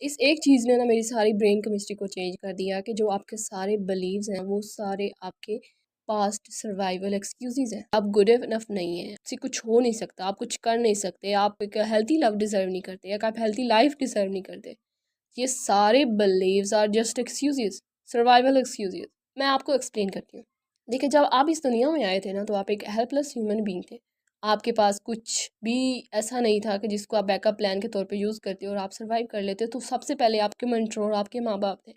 इस एक चीज़ ने ना मेरी सारी ब्रेन केमिस्ट्री को चेंज कर दिया कि जो आपके सारे बिलीव्स हैं वो सारे आपके पास्ट सर्वाइवल एक्सक्यूजेज हैं। आप गुड इनफ नहीं है, आपसे कुछ हो नहीं सकता, आप कुछ कर नहीं सकते, आप एक हेल्थी लव डिजर्व नहीं करते, या आप हेल्थी लाइफ डिजर्व नहीं करते। ये सारे believes are just excuses, survival excuses. मैं आपको एक्सप्लेन करती हूँ। देखिए, जब आप इस दुनिया में आए थे ना, तो आप एक हेल्पलेस ह्यूमन बीइंग थे। आपके पास कुछ भी ऐसा नहीं था कि जिसको आप बैकअप प्लान के तौर पे यूज़ करते और आप सर्वाइव कर लेते। तो सबसे पहले आपके मेंटर आपके माँ बाप थे।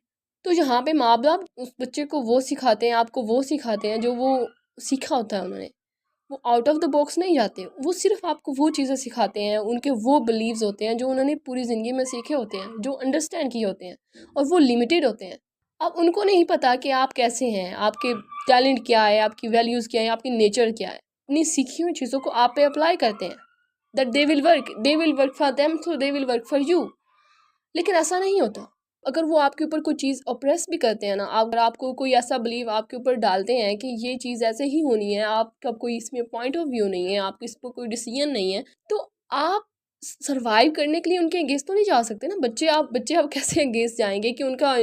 तो यहाँ पे माँ बाप उस बच्चे को वो सिखाते हैं, आपको वो सिखाते हैं जो वो सीखा होता है उन्होंने। वो आउट ऑफ द बॉक्स नहीं जाते, वो सिर्फ आपको वो चीज़ें सिखाते हैं, उनके वो बिलीव्स होते हैं जो उन्होंने पूरी ज़िंदगी में सीखे होते हैं, जो अंडरस्टैंड किए होते हैं, और वो लिमिटेड होते हैं। अब उनको नहीं पता कि आप कैसे हैं, आपके टैलेंट क्या है, आपकी वैल्यूज़ क्या है, आपकी नेचर क्या है। अपनी सीखी हुई चीज़ों को आप पे अप्लाई करते हैं, that they will work for them, so they will work for you. लेकिन ऐसा नहीं होता। अगर वो आपके ऊपर कोई चीज़ ऑप्रेस भी करते हैं ना, अगर आपको कोई ऐसा बिलीव आपके ऊपर डालते हैं कि ये चीज़ ऐसे ही होनी है, आपका कोई इसमें पॉइंट ऑफ व्यू नहीं है, आपको इस पर कोई डिसीजन नहीं है, तो आप सर्वाइव करने के लिए उनके अगेंस्ट तो नहीं जा सकते ना। बच्चे आप कैसे अगेंस्ट जाएंगे कि उनका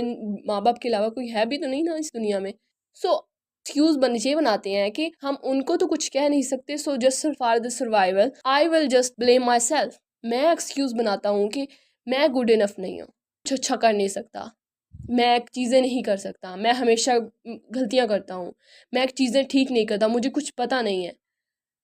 माँ बाप के अलावा कोई है भी तो नहीं ना इस दुनिया में। सो एक्सक्यूज ये बनाते हैं कि हम उनको तो कुछ कह नहीं सकते, so just for the survival I will just blame my self. मैं एक्सक्यूज बनाता हूँ कि मैं गुड इनफ नहीं हूँ, कुछ अच्छा कर नहीं सकता, मैं चीज़ें नहीं कर सकता, मैं हमेशा गलतियाँ करता हूँ, मैं चीज़ें ठीक नहीं करता, मुझे कुछ पता नहीं है।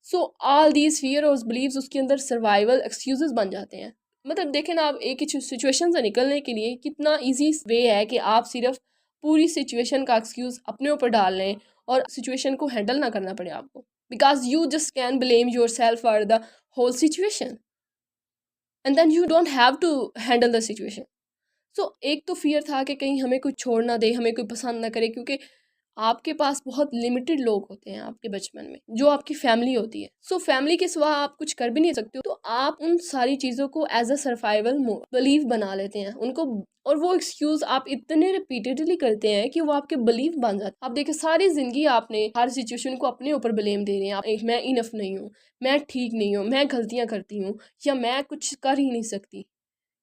सो ऑल दीज फियर और बिलीव्स उसके अंदर सर्वाइवल एक्सक्यूजेस बन जाते हैं। मतलब देखें ना, आप एक ही सिचुएशन से निकलने के लिए कितना इजी वे है कि आप सिर्फ पूरी सिचुएशन का एक्सक्यूज अपने ऊपर डाल लें और सिचुएशन को हैंडल ना करना पड़े आपको, because you just can blame yourself for the whole situation and then you don't have to handle the situation. So एक तो फियर था कि कहीं हमें कोई छोड़ ना दे, हमें कोई पसंद ना करे, क्योंकि आपके पास बहुत लिमिटेड लोग होते हैं आपके बचपन में, जो आपकी फैमिली होती है। सो फैमिली के सिवा आप कुछ कर भी नहीं सकते हो, तो आप उन सारी चीज़ों को एज अ सर्वाइवल बिलीव बना लेते हैं उनको। और वो एक्सक्यूज आप इतने रिपीटेडली करते हैं कि वो आपके बिलीव बन जाते हैं। आप देखिए, सारी जिंदगी आपने हर सिचुएशन को अपने ऊपर ब्लेम दे रहे हैं। मैं इनफ नहीं हूँ, मैं ठीक नहीं हूँ, मैं गलतियाँ करती हूँ, या मैं कुछ कर ही नहीं सकती।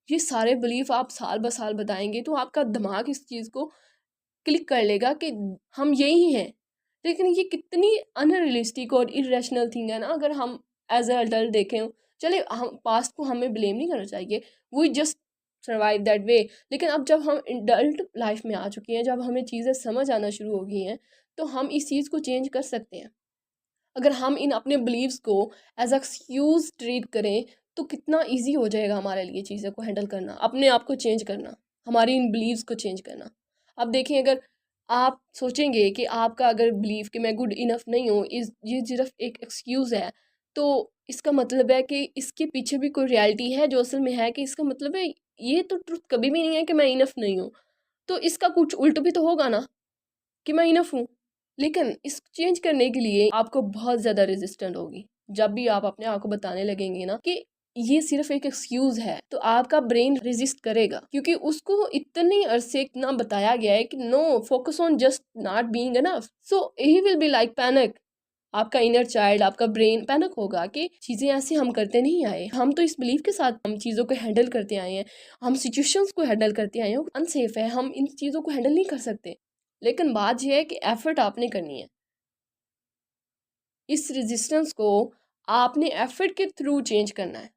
ये सारे बिलीफ आप साल ब साल बताएंगे तो आपका दिमाग इस चीज़ को क्लिक कर लेगा कि हम यही हैं। लेकिन ये कितनी अनरियलिस्टिक और इरेशनल थिंग है ना। अगर हम एज अ अडल्ट देखें, चले हम पास्ट को हमें ब्लेम नहीं करना चाहिए, we just survive that way. लेकिन अब जब हम अडल्ट लाइफ में आ चुके हैं, जब हमें चीज़ें समझ आना शुरू हो गई हैं, तो हम इस चीज़ को चेंज कर सकते हैं। अगर हम इन अपने बिलीव्स को एज एक्सक्यूज ट्रीट करें, तो कितना इजी हो जाएगा हमारे लिए चीज़ों को हैंडल करना, अपने आप को चेंज करना, हमारी इन बिलीव्स को चेंज करना। अब देखिए, अगर आप सोचेंगे कि आपका अगर बिलीव कि मैं गुड इनफ नहीं हूँ, इस ये सिर्फ एक एक्सक्यूज़ है, तो इसका मतलब है कि इसके पीछे भी कोई रियलिटी है जो असल में है, कि इसका मतलब है ये तो ट्रुथ कभी भी नहीं है कि मैं इनफ नहीं हूँ। तो इसका कुछ उल्ट भी तो होगा ना, कि मैं इनफ हूँ। लेकिन इस चेंज करने के लिए आपको बहुत ज़्यादा रेजिस्टेंट होगी। जब भी आप अपने आप को बताने लगेंगे ना कि ये सिर्फ एक एक्सक्यूज है, तो आपका ब्रेन रेजिस्ट करेगा, क्योंकि उसको इतने अरसे इतना बताया गया है कि no, focus on just not being enough. So he will be like panic. आपका इनर चाइल्ड, आपका ब्रेन पैनिक होगा कि चीज़ें ऐसे हम करते नहीं आए, हम तो इस बिलीफ के साथ हम चीज़ों को हैंडल करते आए हैं, हम सिचुएशंस को हैंडल करते आए हैं, अनसेफ है, हम इन चीज़ों को हैंडल नहीं कर सकते। लेकिन बात यह है कि एफर्ट आपने करनी है। इस रेजिस्टेंस को आपने एफर्ट के थ्रू चेंज करना है।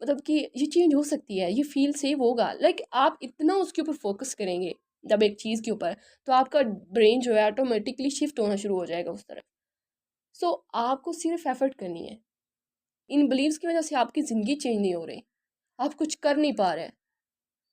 मतलब कि ये चेंज हो सकती है, ये फील सेव होगा। लाइक आप इतना उसके ऊपर फोकस करेंगे जब एक चीज़ के ऊपर, तो आपका ब्रेन जो है ऑटोमेटिकली शिफ्ट होना शुरू हो जाएगा उस तरफ। सो आपको सिर्फ एफर्ट करनी है। इन बिलीव्स की वजह से आपकी ज़िंदगी चेंज नहीं हो रही, आप कुछ कर नहीं पा रहे हैं।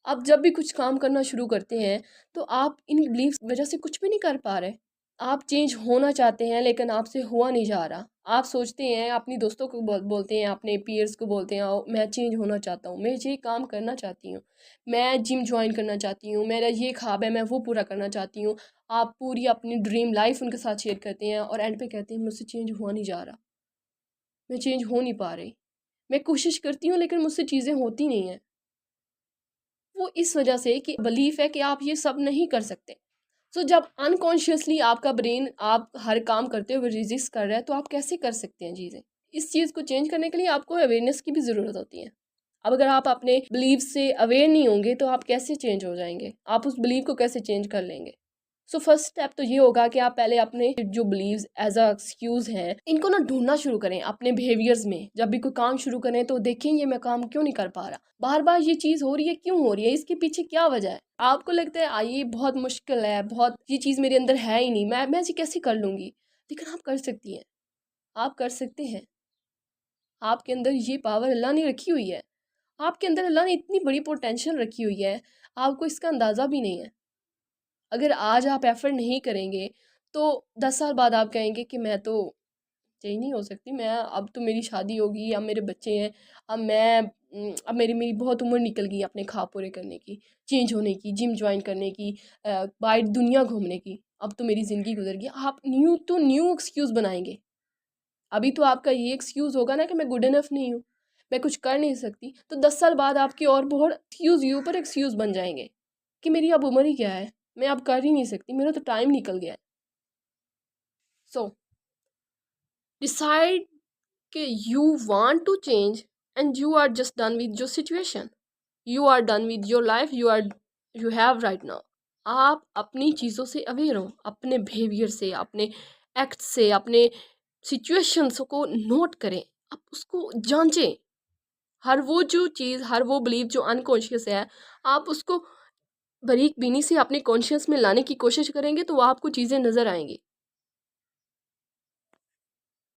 आप जब भी कुछ काम करना शुरू करते हैं, तो आप इन बिलीव्स की वजह से कुछ भी नहीं कर पा रहे। आप चेंज होना चाहते हैं, लेकिन आपसे हुआ नहीं जा रहा। आप सोचते हैं, अपनी दोस्तों को बोलते हैं, अपने पीयर्स को बोलते हैं, मैं चेंज होना चाहता हूँ, मैं ये काम करना चाहती हूँ, मैं जिम ज्वाइन करना चाहती हूँ, मेरा ये ख्वाब है, मैं वो पूरा करना चाहती हूँ। आप पूरी अपनी ड्रीम लाइफ उनके साथ शेयर करते हैं, और एंड पे कहते हैं मुझसे चेंज हुआ नहीं जा रहा, मैं चेंज हो नहीं पा रही, मैं कोशिश करती हूँ लेकिन मुझसे चीज़ें होती नहीं हैं। वो इस वजह से कि बिलीफ है कि आप ये सब नहीं कर सकते। सो जब अनकॉन्शियसली आपका ब्रेन आप हर काम करते हुए रेजिस्ट कर रहा है, तो आप कैसे कर सकते हैं चीज़ें। इस चीज़ को चेंज करने के लिए आपको अवेयरनेस की भी ज़रूरत होती है। अब अगर आप अपने बिलीव से अवेयर नहीं होंगे तो आप कैसे चेंज हो जाएंगे, आप उस बिलीव को कैसे चेंज कर लेंगे। सो फर्स्ट स्टेप तो ये होगा कि आप पहले अपने जो बिलीव्स एज अ एक्सक्यूज हैं इनको ना ढूंढना शुरू करें अपने बिहेवियर्स में। जब भी कोई काम शुरू करें तो देखें ये मैं काम क्यों नहीं कर पा रहा, बार बार ये चीज़ हो रही है, क्यों हो रही है, इसके पीछे क्या वजह है। आपको लगता है ये बहुत मुश्किल है, बहुत ये चीज़ मेरे अंदर है ही नहीं, मैं ऐसी कैसे कर लूँगी, लेकिन आप कर सकती हैं, आप कर सकते हैं। आपके अंदर ये पावर अल्लाह ने रखी हुई है, आपके अंदर अल्लाह ने इतनी बड़ी पोटेंशियल रखी हुई है, आपको इसका अंदाज़ा भी नहीं है। अगर आज आप एफर्ट नहीं करेंगे तो 10 साल बाद आप कहेंगे कि मैं तो चेंज नहीं हो सकती, मैं अब तो मेरी शादी होगी, अब मेरे बच्चे हैं, अब मैं अब मेरी बहुत उम्र निकल गई अपने ख्वाब पूरे करने की, चेंज होने की, जिम ज्वाइन करने की, बाहर दुनिया घूमने की, अब तो मेरी ज़िंदगी गुजर गई। आप न्यू एक्सक्यूज़ बनाएंगे। अभी तो आपका ये एक्सक्यूज़ होगा ना कि मैं गुड इनफ नहीं हूँ, मैं कुछ कर नहीं सकती, तो 10 साल बाद आपकी और बहुत एक्सक्यूज़ ये ऊपर एक्सक्यूज़ बन जाएंगे कि मेरी अब उम्र ही क्या है, मैं अब कर ही नहीं सकती, मेरा तो टाइम निकल गया है। सो डिसाइड कि you want to change and you are just done with your situation, you are done with your life, you have right now. आप अपनी चीज़ों से अवेयर हो, अपने बिहेवियर से, अपने एक्ट से, अपने सिचुएशंस को नोट करें, आप उसको जांचें। हर वो जो चीज़, हर वो बिलीव जो अनकॉन्शियस है, आप उसको बारीक बीनी से अपने कॉन्शियस में लाने की कोशिश करेंगे तो आपको चीज़ें नज़र आएंगी।